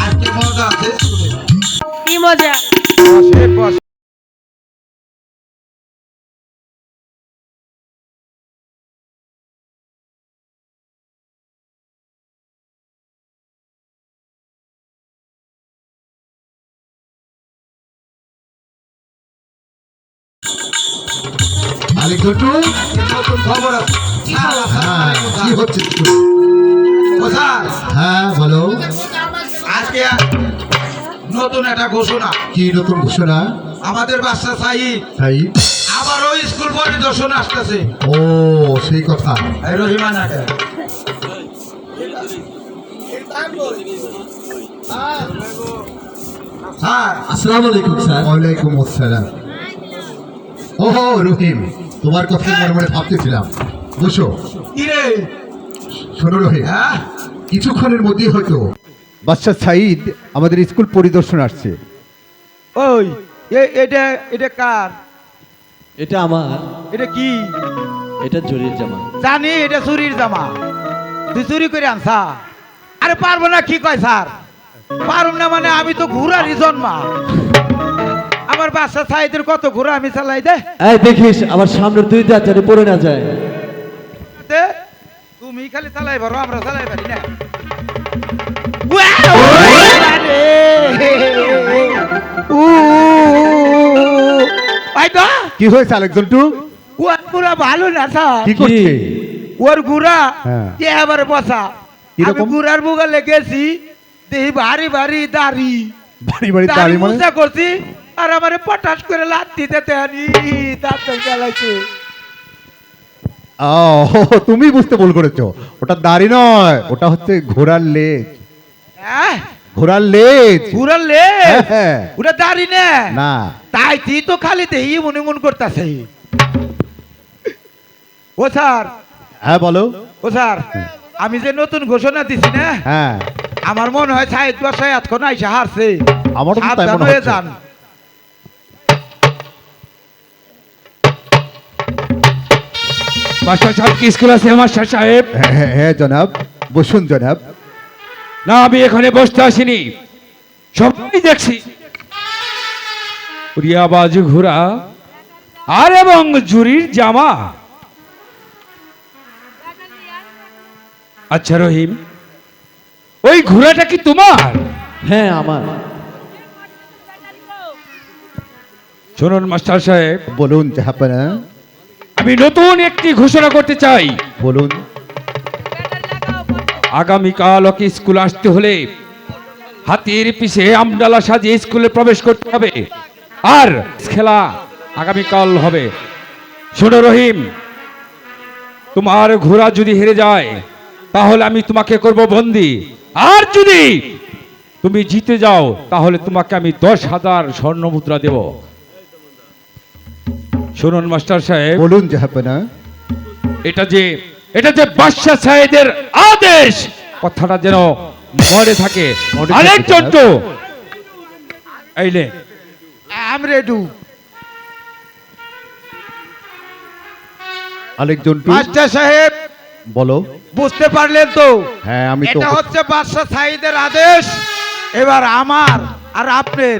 আজকে মজা আছে স্কুলে। কি মজা? বসে বসে। আরে ঘটু নতুন খবর আছে। কি হচ্ছে স্কুলে? ও স্যার, হ্যাঁ বলো, আজকে নতুন একটা ঘোষণা। কি নতুন ঘোষণা? আমাদের বাচ্চা সাহিদ তাই? আবারও স্কুল পরিদর্শন আসতেছে। ও সেই কথা। এই রহিমানাকে স্যার, আসসালামু আলাইকুম স্যার। ওয়ালাইকুম আসসালাম। ওহো রহিম, তোমার কথা মনে মনে ভাবতেছিলাম। বসো। কি রে? শোনো রহিম, হ্যাঁ, কিছুক্ষণের মধ্যেই হয়তো বাদশা সাইদ আমাদের স্কুল পরিদর্শন আসছে। ওই এটা এটা কার? এটা আমার, এটা কি? এটা জরির জামা। জানি এটা চুরির জামা। তুই চুরি করে আনছা? আরে পারবো না। কি কয় স্যার? পারুম না মানে আমি তো ঘোড়ারই জন্মা। আমার বাচ্চা সাইদের কত ঘোড়া আমি চালাই দে। এই দেখিস আমার সামনের দুই দাঁত যেন পড়ে না যায়। দে, তুমি খালি চালাই পারো, আমরা চালাই পারি না। কি হয়েছে আলেকজন্টু? ওর পুরা ভালো না স্যার। কি করছে? ওর গুড়া হ্যাঁ। কে আবার বসা। আমি কিরকম? গুড়ার বুগালে গেছি, দেখি ভারী ভারী দাড়ি বাড়ি বাড়ি দাড়ি দাঁড়িয়ে মানে? মোজা করছি, আর আমারে পটাশ করে লাত্তি দিতে আনি দাঁত চালাইছে। ও তুমি বুঝতে ভুল করেছো, ওটা দাড়ি নয়, ওটা হচ্ছে ঘোড়ার লেজ। হ্যাঁ, ঘোড়ার লেজ। ঘুরার লে হ্যাঁ। ওটা দাড়ি না। না। তাই তুই তো খালি দেহি মনে মন করতেছে। ও স্যার, হ্যাঁ বলো। ও স্যার, আমি যে নতুন ঘোষণা দিছি না, হ্যাঁ আমার মনে হয় সাহিত্য বাসায় এতক্ষণ আইসা হারছে। আমারও তো তাই সাবধান মনে হয়ে হচ্ছে। যান। মাস্টার সাহেব কি স্কুল আছে? মাস্টার সাহেব, হ্যাঁ হ্যাঁ হ্যাঁ জনাব, বসুন জনাব। না আমি এখানে বসতে আসিনি, সবই দেখছি। রিয়াবাজ ঘোড়া আর এবং জুরির জামা। আচ্ছা রহিম, ওই ঘোড়াটা কি তোমার? হ্যাঁ আমার। শুনুন মাস্টার সাহেব, বলুন জাহাপনা, আমি নতুন একটি ঘোষণা করতে চাই। বলুন। আগামীকাল ওকে স্কুল আসতে হলে হাতির পিছে আমডালা সাজিয়ে স্কুলে প্রবেশ করতে হবে, আর খেলা আগামীকাল হবে। শোনো রহিম, তোমার ঘোড়া যদি হেরে যায় তাহলে আমি তোমাকে করব বন্দি, আর যদি তুমি জিতে যাও তাহলে তোমাকে আমি 10,000 স্বর্ণ মুদ্রা দেব। শুনুন মাস্টার সাহেব, বলুন জাহাপনা। এটা যে বাদশা সাহেবের আদেশ, কথাটা যেন মনে থাকে। মনে থাকে, আরেকজন জনাব। তো এইলে আমি রেডু। আলেকজন্টু, মাস্টার সাহেব, বলো। বুঝতে পারলেন তো? হ্যাঁ আমি তো এটা হচ্ছে বাদশা সাইদের আদেশ। এবার আমার আর আপনার